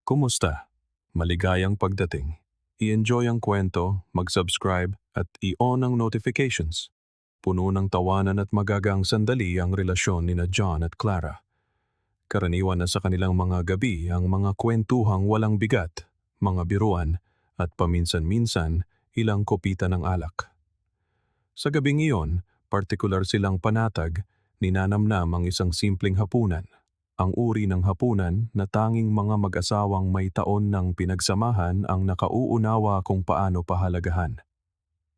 Kumusta? Maligayang pagdating. I-enjoy ang kwento, mag-subscribe at i-on ang notifications. Puno ng tawanan at magagang sandali ang relasyon ni John at Clara. Karaniwan na sa kanilang mga gabi ang mga kwentuhang walang bigat, mga biruan at paminsan-minsan ilang kopita ng alak. Sa gabing iyon, partikular silang panatag, ninanamnam ang isang simpleng hapunan. Ang uri ng hapunan na tanging mga mag-asawang may taon ng pinagsamahan ang nakauunawa kung paano pahalagahan.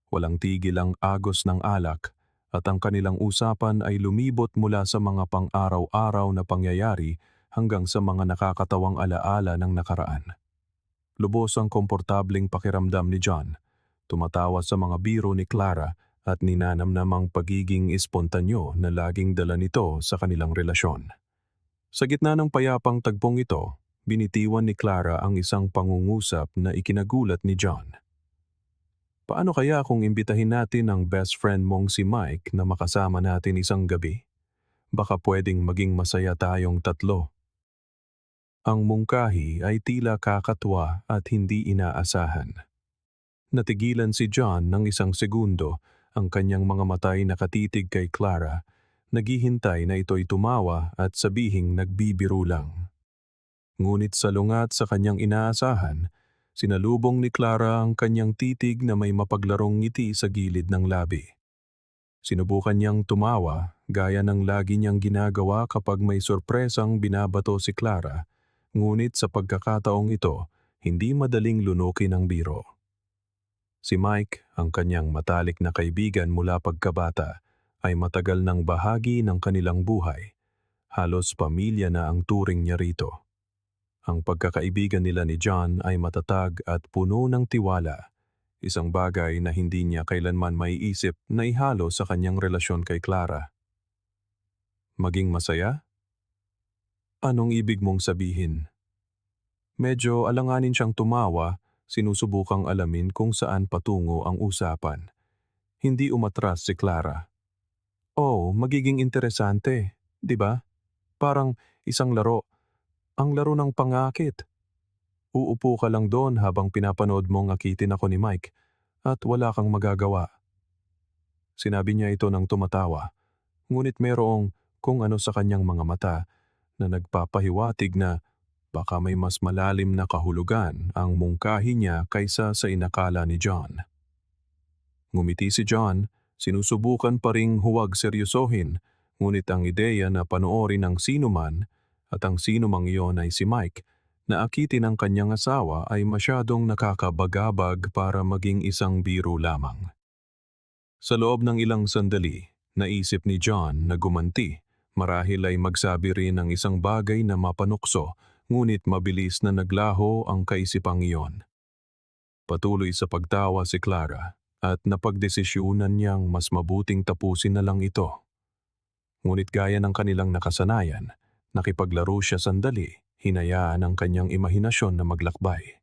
Walang tigil ang agos ng alak at ang kanilang usapan ay lumibot mula sa mga pang-araw-araw na pangyayari hanggang sa mga nakakatawang alaala ng nakaraan. Lubos ang komportabling pakiramdam ni John, tumatawa sa mga biro ni Clara at ninanamnam ang pagiging espontanyo na laging dala nito sa kanilang relasyon. Sa gitna ng payapang tagpong ito, binitiwan ni Clara ang isang pangungusap na ikinagulat ni John. Paano kaya kung imbitahin natin ang best friend mong si Mike na makasama natin isang gabi? Baka pwedeng maging masaya tayong tatlo. Ang mungkahi ay tila kakatwa at hindi inaasahan. Natigilan si John ng isang segundo, ang kanyang mga matay nakatitig kay Clara. Naghihintay na ito'y tumawa at sabihing nagbibiro lang. Ngunit salungat sa kanyang inaasahan, sinalubong ni Clara ang kanyang titig na may mapaglarong ngiti sa gilid ng labi. Sinubukan niyang tumawa, gaya ng lagi niyang ginagawa kapag may sorpresang binabato si Clara, ngunit sa pagkakataong ito, hindi madaling lunukin ang biro. Si Mike, ang kanyang matalik na kaibigan mula pagkabata, ay matagal ng bahagi ng kanilang buhay. Halos pamilya na ang turing niya rito. Ang pagkakaibigan nila ni John ay matatag at puno ng tiwala, isang bagay na hindi niya kailanman maiisip na ihalo sa kanyang relasyon kay Clara. Maging masaya? Anong ibig mong sabihin? Medyo alanganin siyang tumawa, sinusubukang alamin kung saan patungo ang usapan. Hindi umatras si Clara. Oh, magiging interesante, di ba? Parang isang laro. Ang laro ng pangakit. Uupo ka lang doon habang pinapanood mong akitin ako ni Mike at wala kang magagawa. Sinabi niya ito ng tumatawa, ngunit merong kung ano sa kanyang mga mata na nagpapahiwatig na baka may mas malalim na kahulugan ang mungkahi niya kaysa sa inakala ni John. Ngumiti si John, sinusubukan pa ring huwag seryosohin, ngunit ang ideya na panoorin ng sinuman at ang sinumang iyon ay si Mike, na akitin ng kanyang asawa ay masyadong nakakabagabag para maging isang biro lamang. Sa loob ng ilang sandali, naisip ni John na gumanti, marahil ay magsabi rin ng isang bagay na mapanukso, ngunit mabilis na naglaho ang kaisipang iyon. Patuloy sa pagtawa si Clara at napagdesisyunan niyang mas mabuting tapusin na lang ito. Ngunit gaya ng kanilang nakasanayan, nakipaglaro siya sandali, hinayaan ang kanyang imahinasyon na maglakbay.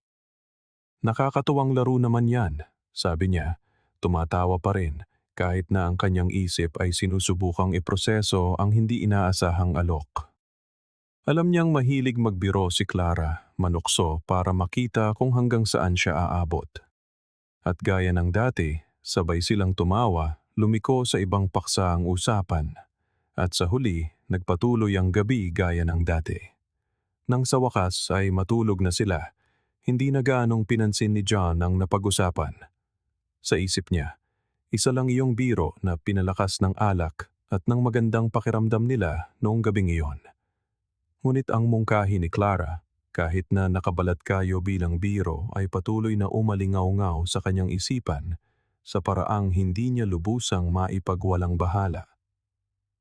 Nakakatuwang laro naman yan, sabi niya, tumatawa pa rin kahit na ang kanyang isip ay sinusubukang iproseso ang hindi inaasahang alok. Alam niyang mahilig magbiro si Clara, manukso para makita kung hanggang saan siya aabot. At gaya ng dati, sabay silang tumawa, lumiko sa ibang paksa ang usapan. At sa huli, nagpatuloy ang gabi gaya ng dati. Nang sa wakas ay matulog na sila, hindi na gaanong pinansin ni John ang napag-usapan. Sa isip niya, isa lang iyong biro na pinalakas ng alak at ng magandang pakiramdam nila noong gabing iyon. Ngunit ang mungkahi ni Clara, kahit na nakabalat kayo bilang biro ay patuloy na umalingaw-ngaw sa kanyang isipan sa paraang hindi niya lubusang maipagwalang bahala.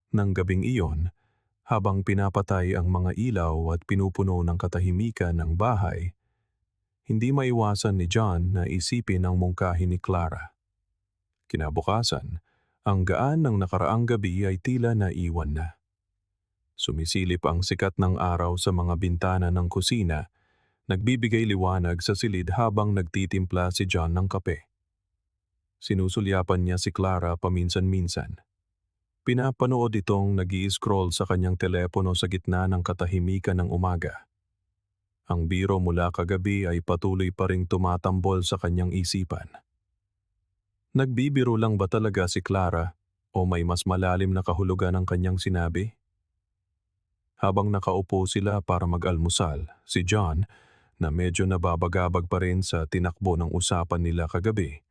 Nang gabing iyon, habang pinapatay ang mga ilaw at pinupuno ng katahimikan ng bahay, hindi maiwasan ni John na isipin ang mungkahi ni Clara. Kinabukasan, ang gaan ng nakaraang gabi ay tila naiwan na. Sumisilip ang sikat ng araw sa mga bintana ng kusina, nagbibigay liwanag sa silid habang nagtitimpla si John ng kape. Sinusulyapan niya si Clara paminsan-minsan. Pinapanood itong nag-i-scroll sa kanyang telepono sa gitna ng katahimikan ng umaga. Ang biro mula kagabi ay patuloy pa ring tumatambol sa kanyang isipan. Nagbibiro lang ba talaga si Clara o may mas malalim na kahulugan ang kanyang sinabi? Habang nakaupo sila para mag-almusal, si John, na medyo nababagabag pa rin sa tinakbo ng usapan nila kagabi,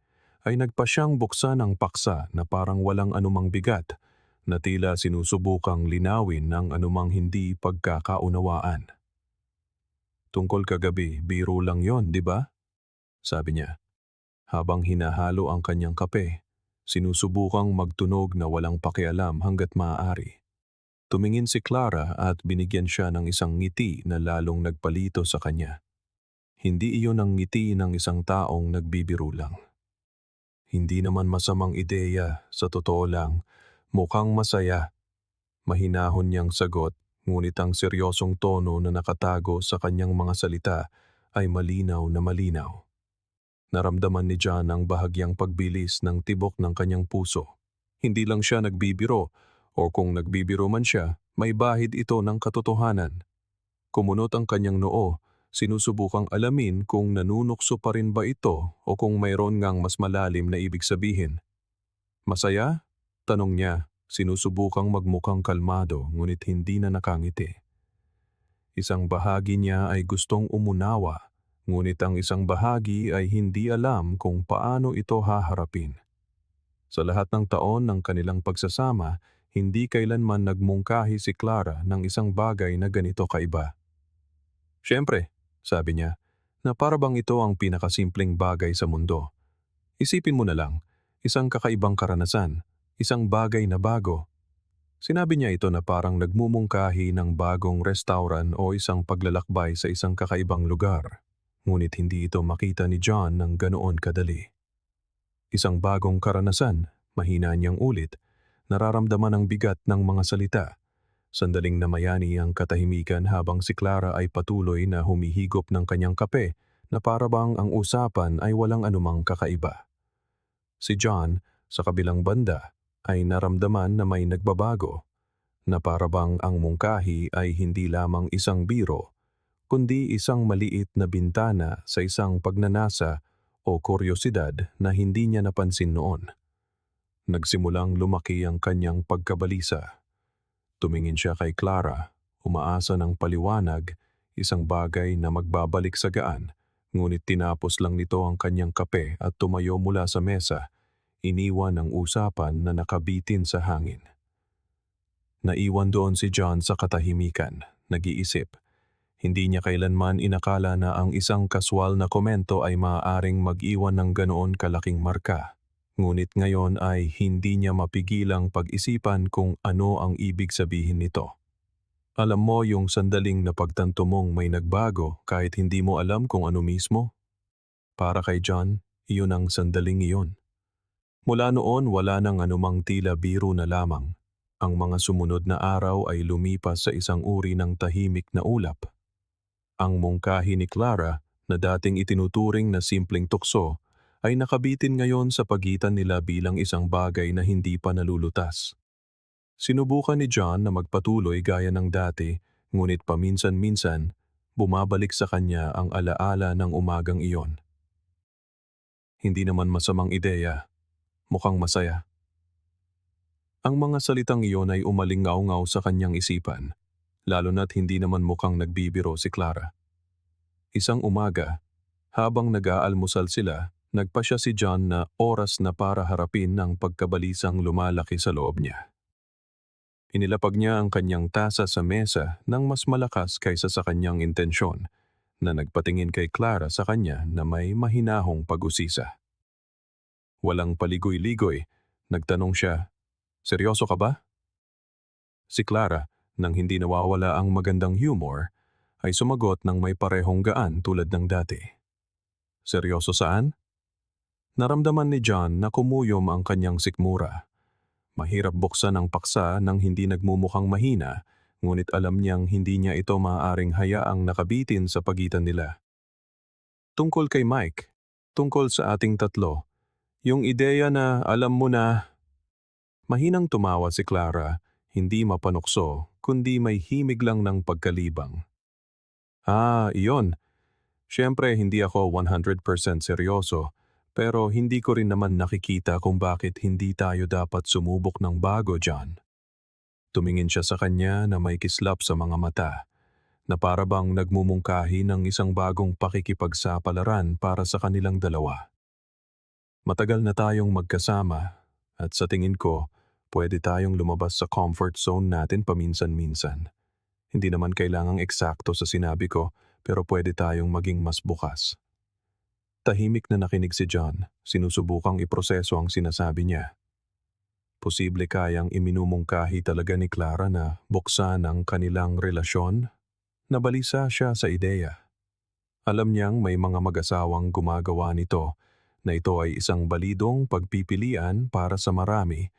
ay nagpa siyang buksan ang paksa na parang walang anumang bigat, na tila sinusubukang linawin ng anumang hindi pagkakaunawaan. Tungkol kagabi, biro lang yon, di ba? Sabi niya, habang hinahalo ang kanyang kape, sinusubukang magtunog na walang pakialam hanggat maaari. Tumingin si Clara at binigyan siya ng isang ngiti na lalong nagpalito sa kanya. Hindi iyon ang ngiti ng isang taong nagbibiro lang. Hindi naman masamang ideya, sa totoo lang, mukhang masaya. Mahinahon niyang sagot, ngunit ang seryosong tono na nakatago sa kanyang mga salita ay malinaw na malinaw. Naramdaman ni John ang bahagyang pagbilis ng tibok ng kanyang puso. Hindi lang siya nagbibiro, o kung nagbibiro man siya, may bahid ito ng katotohanan. Kumunot ang kanyang noo, sinusubukang alamin kung nanunukso pa rin ba ito o kung mayroon ngang mas malalim na ibig sabihin. Masaya? Tanong niya, sinusubukang magmukhang kalmado ngunit hindi na nakangiti. Isang bahagi niya ay gustong umunawa, ngunit ang isang bahagi ay hindi alam kung paano ito haharapin. Sa lahat ng taon ng kanilang pagsasama, hindi kailanman nagmungkahi si Clara ng isang bagay na ganito kaiba. Siyempre, sabi niya, na para bang ito ang pinakasimpleng bagay sa mundo. Isipin mo na lang, isang kakaibang karanasan, isang bagay na bago. Sinabi niya ito na parang nagmumungkahi ng bagong restaurant o isang paglalakbay sa isang kakaibang lugar. Ngunit hindi ito makita ni John ng ganoon kadali. Isang bagong karanasan, mahina niyang ulit, nararamdaman ang bigat ng mga salita. Sandaling namayani ang katahimikan habang si Clara ay patuloy na humihigop ng kanyang kape na para bang ang usapan ay walang anumang kakaiba. Si John, sa kabilang banda, ay naramdaman na may nagbabago, na para bang ang mungkahi ay hindi lamang isang biro, kundi isang maliit na bintana sa isang pagnanasa o kuryosidad na hindi niya napansin noon. Nagsimulang lumaki ang kanyang pagkabalisa. Tumingin siya kay Clara, umaasa ng paliwanag, isang bagay na magbabalik sa gaan, ngunit tinapos lang nito ang kanyang kape at tumayo mula sa mesa, iniwan ang usapan na nakabitin sa hangin. Naiwan doon si John sa katahimikan, nag-iisip. Hindi niya kailanman inakala na ang isang kaswal na komento ay maaaring mag-iwan ng ganoon kalaking marka. Ngunit ngayon ay hindi niya mapigilang pag-isipan kung ano ang ibig sabihin nito. Alam mo yung sandaling napagtanto mong may nagbago kahit hindi mo alam kung ano mismo? Para kay John, iyon ang sandaling iyon. Mula noon wala nang anumang tila biro na lamang. Ang mga sumunod na araw ay lumipas sa isang uri ng tahimik na ulap. Ang mungkahi ni Clara, na dating itinuturing na simpleng tukso, ay nakabitin ngayon sa pagitan nila bilang isang bagay na hindi pa nalulutas. Sinubukan ni John na magpatuloy gaya ng dati, ngunit paminsan-minsan, bumabalik sa kanya ang alaala ng umagang iyon. Hindi naman masamang ideya, mukhang masaya. Ang mga salitang iyon ay umalingaw-ngaw sa kanyang isipan, lalo na't hindi naman mukhang nagbibiro si Clara. Isang umaga, habang nag-aalmusal sila, nagpasya si John na oras na para harapin ang pagkabalisang lumalaki sa loob niya. Inilapag niya ang kanyang tasa sa mesa nang mas malakas kaysa sa kanyang intensyon, na nagpatingin kay Clara sa kanya na may mahinahong pag-usisa. Walang paligoy-ligoy, nagtanong siya, "Seryoso ka ba?" Si Clara, nang hindi nawawala ang magandang humor, ay sumagot ng may parehong gaan tulad ng dati. "Seryoso saan?" Naramdaman ni John na kumuyom ang kanyang sikmura. Mahirap buksan ang paksa nang hindi nagmumukhang mahina, ngunit alam niyang hindi niya ito maaaring hayaang nakabitin sa pagitan nila. "Tungkol kay Mike, tungkol sa ating tatlo, yung ideya na alam mo na..." Mahinang tumawa si Clara, hindi mapanukso, kundi may himig lang ng pagkalibang. Iyon. Siyempre hindi ako 100% seryoso, pero hindi ko rin naman nakikita kung bakit hindi tayo dapat sumubok ng bago John. Tumingin siya sa kanya na may kislap sa mga mata, na para bang nagmumungkahi ng isang bagong pakikipagsapalaran para sa kanilang dalawa. Matagal na tayong magkasama at sa tingin ko, pwede tayong lumabas sa comfort zone natin paminsan-minsan. Hindi naman kailangang eksakto sa sinabi ko, pero pwede tayong maging mas bukas. Tahimik na nakinig si John, sinusubukang iproseso ang sinasabi niya. Posible kayang iminumungkahi talaga ni Clara na buksan ang kanilang relasyon? Nabalisa siya sa ideya. Alam niyang may mga mag-asawang gumagawa nito, na ito ay isang balidong pagpipilian para sa marami,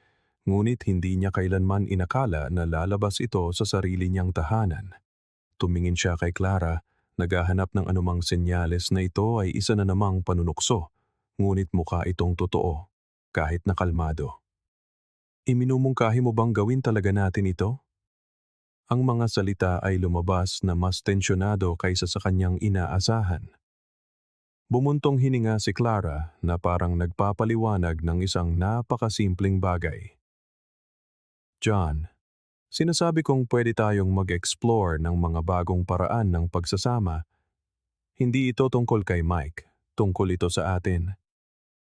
ngunit hindi niya kailanman inakala na lalabas ito sa sarili niyang tahanan. Tumingin siya kay Clara, naghahanap ng anumang senyales na ito ay isa na namang panunukso, ngunit mukha itong totoo, kahit nakalmado. Iminumungkahi mo bang gawin talaga natin ito? Ang mga salita ay lumabas na mas tensyonado kaysa sa kanyang inaasahan. Bumuntong hininga si Clara na parang nagpapaliwanag ng isang napakasimpleng bagay. John, sinasabi kong pwede tayong mag-explore ng mga bagong paraan ng pagsasama. Hindi ito tungkol kay Mike, tungkol ito sa atin.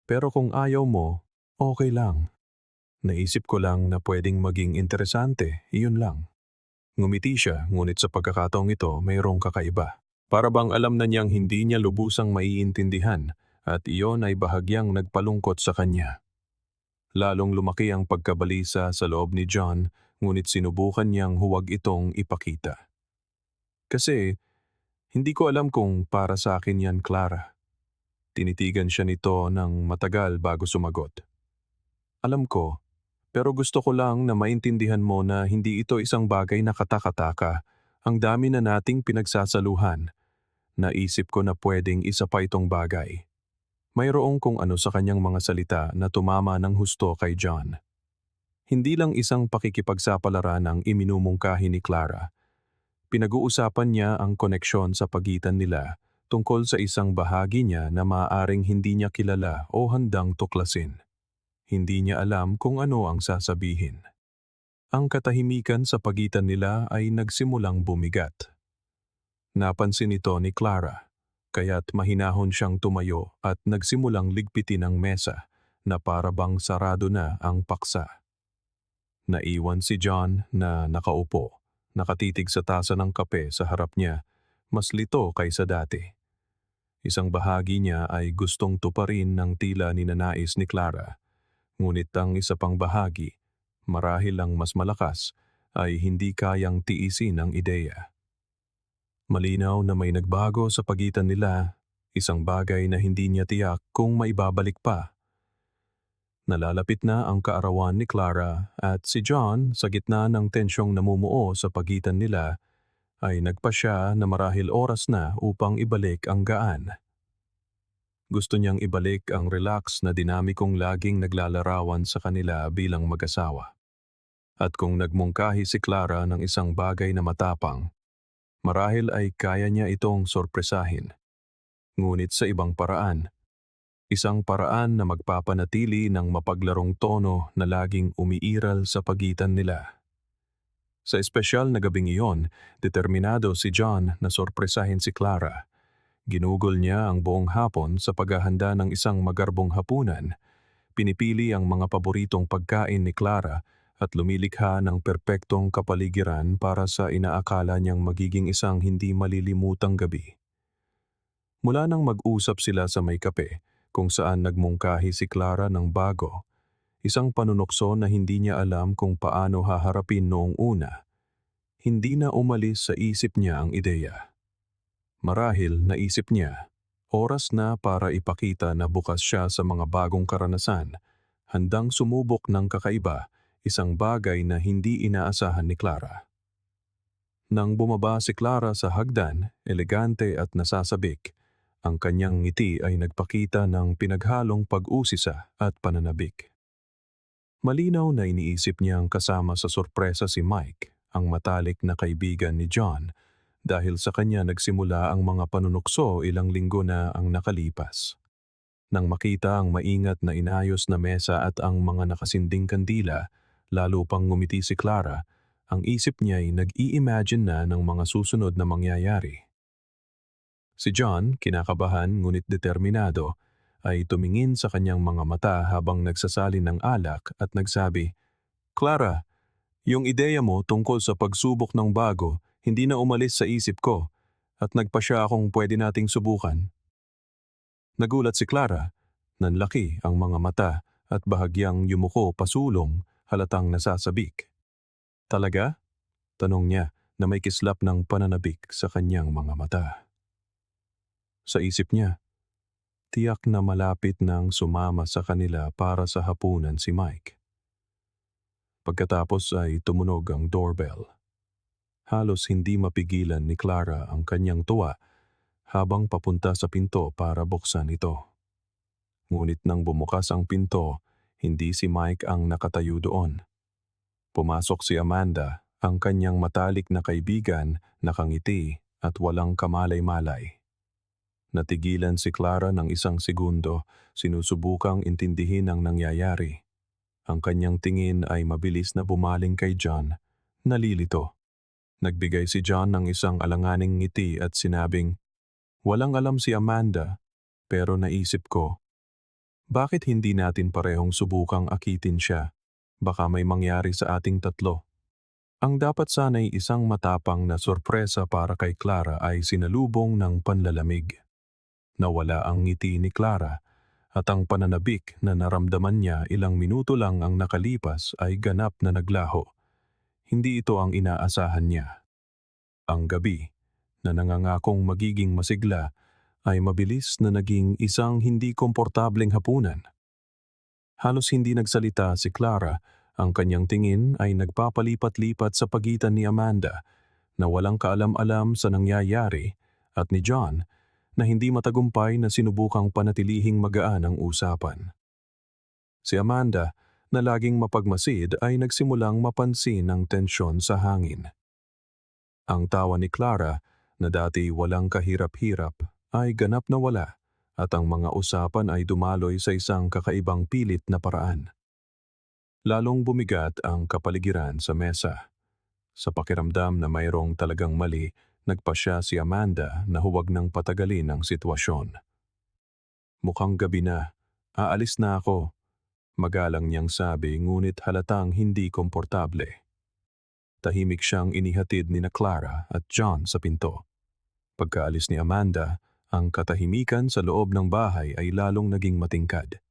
Pero kung ayaw mo, okay lang. Naisip ko lang na pwedeng maging interesante, iyon lang. Ngumiti siya, ngunit sa pagkakataong ito mayroong kakaiba. Para bang alam na niyang hindi niya lubusang maiintindihan at iyon ay bahagyang nagpalungkot sa kanya. Lalong lumaki ang pagkabalisa sa loob ni John, ngunit sinubukan niyang huwag itong ipakita. Kasi, hindi ko alam kung para sa akin yan, Clara. Tinitigan siya nito ng matagal bago sumagot. Alam ko, pero gusto ko lang na maintindihan mo na hindi ito isang bagay na katakataka. Ang dami na nating pinagsasaluhan. Naisip ko na pwedeng isa pa itong bagay. Mayroong kung ano sa kanyang mga salita na tumama ng husto kay John. Hindi lang isang pakikipagsapalaran ang iminumungkahi ni Clara. Pinag-uusapan niya ang koneksyon sa pagitan nila tungkol sa isang bahagi niya na maaaring hindi niya kilala o handang tuklasin. Hindi niya alam kung ano ang sasabihin. Ang katahimikan sa pagitan nila ay nagsimulang bumigat. Napansin ito ni Clara, kaya't mahinahon siyang tumayo at nagsimulang ligpitin ang mesa na para bang sarado na ang paksa. Naiwan si John na nakaupo, nakatitig sa tasa ng kape sa harap niya, mas lito kaysa dati. Isang bahagi niya ay gustong tuparin ng tila ninanais ni Clara. Ngunit ang isa pang bahagi, marahil ang mas malakas, ay hindi kayang tiisin ang ideya. Malinaw na may nagbago sa pagitan nila, isang bagay na hindi niya tiyak kung maibabalik pa. Nalalapit na ang kaarawan ni Clara at si John sa gitna ng tensyong namumuo sa pagitan nila ay nagpasya na marahil oras na upang ibalik ang gaan. Gusto niyang ibalik ang relax na dinamikong laging naglalarawan sa kanila bilang mag-asawa. At kung nagmungkahi si Clara ng isang bagay na matapang, marahil ay kaya niya itong sorpresahin. Ngunit sa ibang paraan. Isang paraan na magpapanatili ng mapaglarong tono na laging umiiral sa pagitan nila. Sa espesyal na gabing iyon, determinado si John na sorpresahin si Clara. Ginugol niya ang buong hapon sa paghahanda ng isang magarbong hapunan. Pinipili ang mga paboritong pagkain ni Clara at lumilikha ng perpektong kapaligiran para sa inaakala niyang magiging isang hindi malilimutang gabi. Mula nang mag-usap sila sa may kape, kung saan nagmungkahi si Clara ng bago, isang panunokso na hindi niya alam kung paano haharapin noong una, hindi na umalis sa isip niya ang ideya. Marahil naisip niya, oras na para ipakita na bukas siya sa mga bagong karanasan, handang sumubok ng kakaiba, isang bagay na hindi inaasahan ni Clara. Nang bumaba si Clara sa hagdan, elegante at nasasabik, ang kanyang ngiti ay nagpakita ng pinaghalong pag-usisa at pananabik. Malinaw na iniisip niyang kasama sa sorpresa si Mike, ang matalik na kaibigan ni John, dahil sa kanya nagsimula ang mga panunukso ilang linggo na ang nakalipas. Nang makita ang maingat na inayos na mesa at ang mga nakasinding kandila, lalo pang ngumiti si Clara, ang isip niya ay nag-i-imagine na ng mga susunod na mangyayari. Si John, kinakabahan ngunit determinado, ay tumingin sa kanyang mga mata habang nagsasalin ng alak at nagsabi, "Clara, yung ideya mo tungkol sa pagsubok ng bago hindi na umalis sa isip ko at nagpasya akong pwede nating subukan." Nagulat si Clara, nanlaki ang mga mata at bahagyang yumuko pasulong halatang nasasabik. "Talaga?" tanong niya na may kislap ng pananabik sa kanyang mga mata. Sa isip niya, tiyak na malapit nang sumama sa kanila para sa hapunan si Mike. Pagkatapos ay tumunog ang doorbell. Halos hindi mapigilan ni Clara ang kanyang tuwa habang papunta sa pinto para buksan ito. Ngunit nang bumukas ang pinto, hindi si Mike ang nakatayo doon. Pumasok si Amanda, ang kanyang matalik na kaibigan, nakangiti at walang kamalay-malay. Natigilan si Clara ng isang segundo, sinusubukang intindihin ang nangyayari. Ang kanyang tingin ay mabilis na bumaling kay John, nalilito. Nagbigay si John ng isang alanganing ngiti at sinabing, "Walang alam si Amanda, pero naisip ko, bakit hindi natin parehong subukang akitin siya? Baka may mangyari sa ating tatlo." Ang dapat sana'y isang matapang na sorpresa para kay Clara ay sinalubong ng panlalamig. Nawala ang ngiti ni Clara at ang pananabik na naramdaman niya ilang minuto lang ang nakalipas ay ganap na naglaho. Hindi ito ang inaasahan niya. Ang gabi, na nangangakong magiging masigla, ay mabilis na naging isang hindi komportableng hapunan. Halos hindi nagsalita si Clara, ang kanyang tingin ay nagpapalipat-lipat sa pagitan ni Amanda na walang kaalam-alam sa nangyayari at ni John na hindi matagumpay na sinubukang panatilihing magaan ang usapan. Si Amanda, na laging mapagmasid, ay nagsimulang mapansin ang tensyon sa hangin. Ang tawa ni Clara, na dati walang kahirap-hirap, ay ganap na wala at ang mga usapan ay dumaloy sa isang kakaibang pilit na paraan. Lalong bumigat ang kapaligiran sa mesa. Sa pakiramdam na mayroong talagang mali, nagpasya si Amanda na huwag nang patagalin ang sitwasyon. "Mukhang gabi na, aalis na ako," magalang niyang sabi ngunit halatang hindi komportable. Tahimik siyang inihatid ni na Clara at John sa pinto. Pagkaalis ni Amanda, ang katahimikan sa loob ng bahay ay lalong naging matingkad.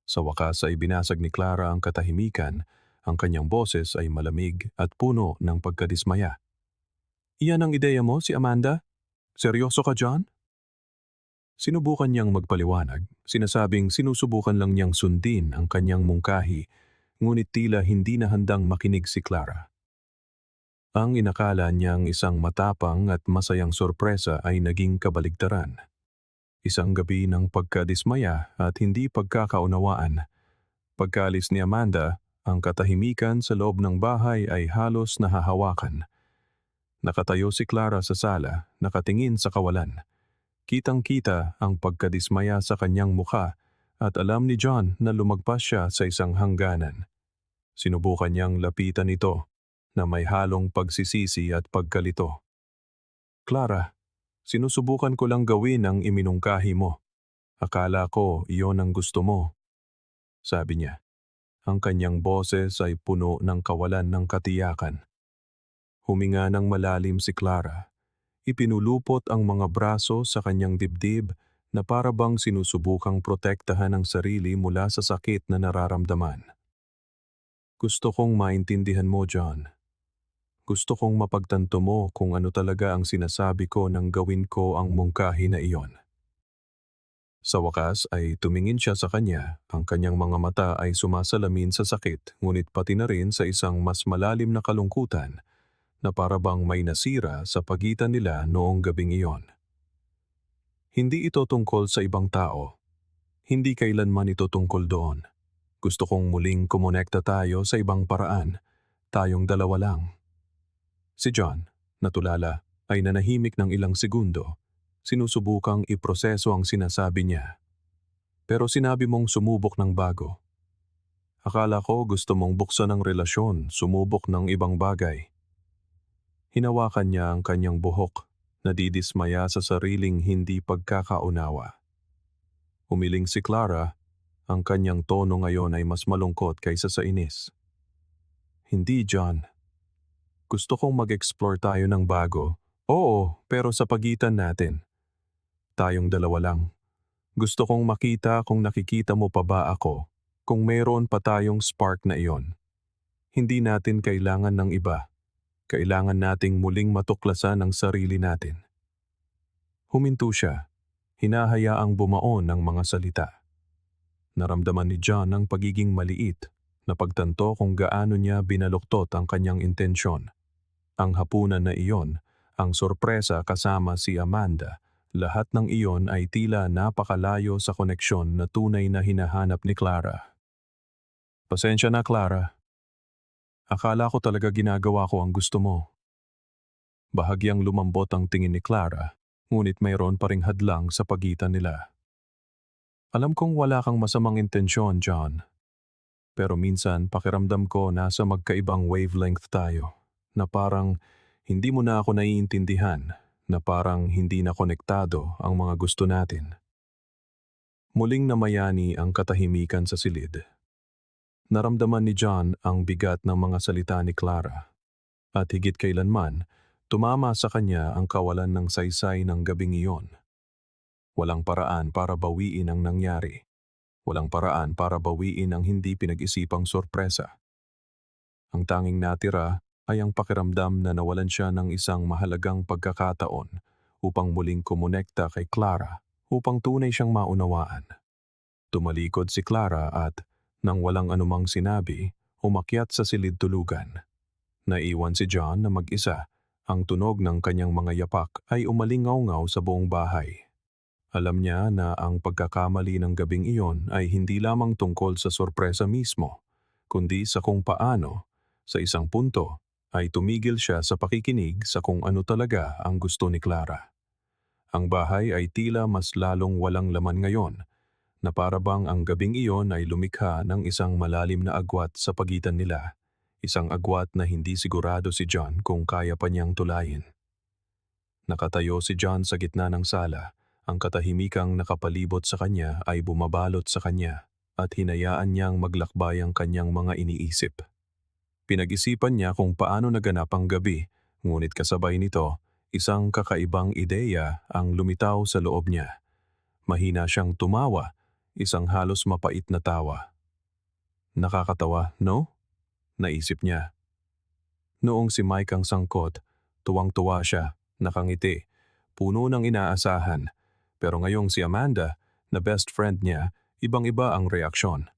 Sa wakas ay binasag ni Clara ang katahimikan, ang kanyang boses ay malamig at puno ng pagkadismaya. "Iyan ang ideya mo, si Amanda? Seryoso ka, John?" Sinubukan niyang magpaliwanag, sinasabing sinusubukan lang niyang sundin ang kanyang mungkahi, ngunit tila hindi na handang makinig si Clara. Ang inakala niyang isang matapang at masayang sorpresa ay naging kabaligtaran. Isang gabi ng pagkadismaya at hindi pagkakaunawaan. Pagkaalis ni Amanda, ang katahimikan sa loob ng bahay ay halos nahahawakan. Nakatayo si Clara sa sala, nakatingin sa kawalan. Kitang-kita ang pagkadismaya sa kanyang mukha at alam ni John na lumagpas siya sa isang hangganan. Sinubukan niyang lapitan ito na may halong pagsisisi at pagkalito. "Clara, sinusubukan ko lang gawin ang iminungkahi mo. Akala ko iyon ang gusto mo," sabi niya. Ang kanyang boses ay puno ng kawalan ng katiyakan. Huminga ng malalim si Clara. Ipinulupot ang mga braso sa kanyang dibdib na para bang sinusubukang protektahan ang sarili mula sa sakit na nararamdaman. "Gusto kong maintindihan mo, John. Gusto kong mapagtanto mo kung ano talaga ang sinasabi ko nang gawin ko ang mungkahi na iyon." Sa wakas ay tumingin siya sa kanya, ang kanyang mga mata ay sumasalamin sa sakit ngunit pati na rin sa isang mas malalim na kalungkutan na para bang may nasira sa pagitan nila noong gabing iyon. "Hindi ito tungkol sa ibang tao. Hindi kailanman ito tungkol doon. Gusto kong muling kumonekta tayo sa ibang paraan. Tayong dalawa lang." Si John, natulala, ay nanahimik ng ilang segundo. Sinusubukang iproseso ang sinasabi niya. Pero sinabi mong sumubok ng bago. Akala ko gusto mong buksan ang relasyon, sumubok ng ibang bagay. Hinawakan niya ang kanyang buhok, nadidismaya sa sariling hindi pagkakaunawa. Humiling si Clara, ang kanyang tono ngayon ay mas malungkot kaysa sa inis. Hindi, John. Gusto kong mag-explore tayo ng bago. Oo, pero sa pagitan natin. Tayong dalawa lang. Gusto kong makita kung nakikita mo pa ba ako, kung mayroon pa tayong spark na iyon. Hindi natin kailangan ng iba. Kailangan nating muling matuklasan ang sarili natin. Huminto siya, hinahayaang bumaon ng mga salita. Naramdaman ni John ang pagiging maliit, napagtanto kung gaano niya binaluktot ang kanyang intensyon. Ang hapunan na iyon, ang sorpresa kasama si Amanda, lahat ng iyon ay tila napakalayo sa koneksyon na tunay na hinahanap ni Clara. Pasensya na, Clara. Akala ko talaga ginagawa ko ang gusto mo. Bahagyang lumambot ang tingin ni Clara, ngunit mayroon pa ring hadlang sa pagitan nila. Alam kong wala kang masamang intensyon, John. Pero minsan pakiramdam ko nasa magkaibang wavelength tayo, na parang hindi mo na ako naiintindihan, na parang hindi na konektado ang mga gusto natin. Muling namayani ang katahimikan sa silid. Naramdaman ni John ang bigat ng mga salita ni Clara. At higit kailanman, tumama sa kanya ang kawalan ng saysay ng gabing iyon. Walang paraan para bawiin ang nangyari. Walang paraan para bawiin ang hindi pinag-isipang sorpresa. Ang tanging natira ay ang pakiramdam na nawalan siya ng isang mahalagang pagkakataon upang muling kumonekta kay Clara, upang tunay siyang maunawaan. Tumalikod si Clara at, nang walang anumang sinabi, umakyat sa silid tulugan. Naiwan si John na mag-isa. Ang tunog ng kanyang mga yapak ay umalingaw-ngaw sa buong bahay. Alam niya na ang pagkakamali ng gabing iyon ay hindi lamang tungkol sa sorpresa mismo, kundi sa kung paano, sa isang punto, ay tumigil siya sa pakikinig sa kung ano talaga ang gusto ni Clara. Ang bahay ay tila mas lalong walang laman ngayon, na parabang ang gabing iyon ay lumikha ng isang malalim na agwat sa pagitan nila, isang agwat na hindi sigurado si John kung kaya pa niyang tulayin. Nakatayo si John sa gitna ng sala, ang katahimikang nakapalibot sa kanya ay bumabalot sa kanya at hinayaan niyang maglakbay ang kanyang mga iniisip. Pinag-isipan niya kung paano naganap ang gabi, ngunit kasabay nito, isang kakaibang ideya ang lumitaw sa loob niya. Mahina siyang tumawa, isang halos mapait na tawa. Nakakatawa, no? Naisip niya. Noong si Mike ang sangkot, tuwang-tuwa siya, nakangiti, puno ng inaasahan. Pero ngayong si Amanda, na best friend niya, ibang-iba ang reaksyon.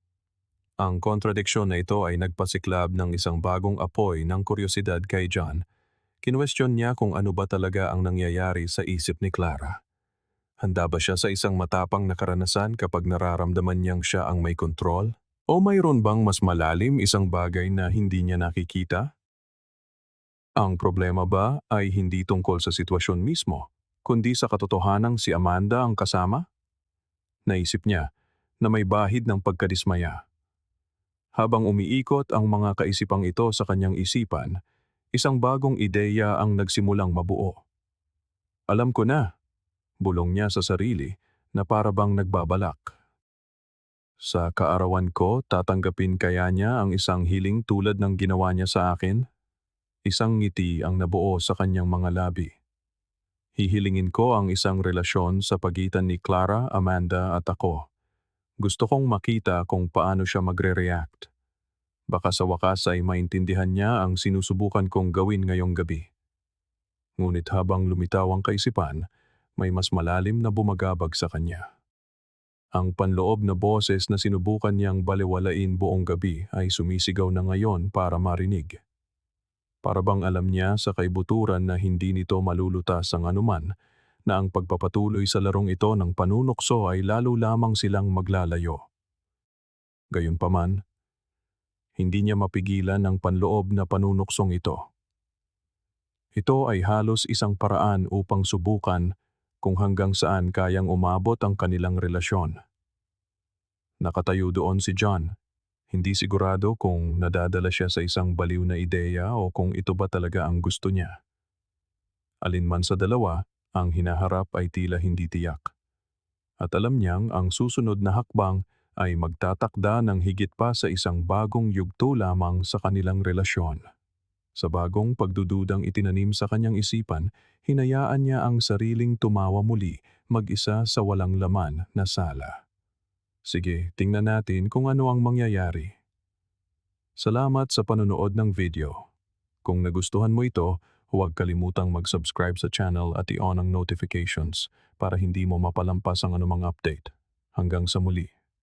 Ang kontradiksyon na ito ay nagpasiklab ng isang bagong apoy ng kuryosidad kay John. Kinwestiyon niya kung ano ba talaga ang nangyayari sa isip ni Clara. Handa ba siya sa isang matapang na karanasan kapag nararamdaman niyang siya ang may kontrol? O mayroon bang mas malalim isang bagay na hindi niya nakikita? Ang problema ba ay hindi tungkol sa sitwasyon mismo, kundi sa katotohanang si Amanda ang kasama? Naisip niya na may bahid ng pagkadismaya. Habang umiikot ang mga kaisipang ito sa kanyang isipan, isang bagong ideya ang nagsimulang mabuo. Alam ko na, bulong niya sa sarili na parabang nagbabalak. Sa kaarawan ko, tatanggapin kaya niya ang isang hiling tulad ng ginawa niya sa akin? Isang ngiti ang nabuo sa kanyang mga labi. Hihilingin ko ang isang relasyon sa pagitan ni Clara, Amanda at ako. Gusto kong makita kung paano siya magre-react. Baka sa wakas ay maintindihan niya ang sinusubukan kong gawin ngayong gabi. Ngunit habang lumitaw ang kaisipan, may mas malalim na bumagabag sa kanya. Ang panloob na boses na sinubukan niyang balewalain buong gabi ay sumisigaw na ngayon para marinig. Parabang alam niya sa kaibuturan na hindi nito malulutas ang anuman, na ang pagpapatuloy sa larong ito ng panunukso ay lalo lamang silang maglalayo. Gayunpaman, hindi niya mapigilan ang panloob na panunuksong ito. Ito ay halos isang paraan upang subukan kung hanggang saan kayang umabot ang kanilang relasyon. Nakatayo doon si John, hindi sigurado kung nadadala siya sa isang baliw na ideya o kung ito ba talaga ang gusto niya. Alinman sa dalawa, ang hinaharap ay tila hindi tiyak. At alam niyang ang susunod na hakbang ay magtatakda ng higit pa sa isang bagong yugto lamang sa kanilang relasyon. Sa bagong pagdududang itinanim sa kanyang isipan, hinayaan niya ang sariling tumawa muli mag-isa sa walang laman na sala. Sige, tingnan natin kung ano ang mangyayari. Salamat sa panonood ng video. Kung nagustuhan mo ito, huwag kalimutang mag-subscribe sa channel at i-on ang notifications para hindi mo mapalampas ang anumang update. Hanggang sa muli.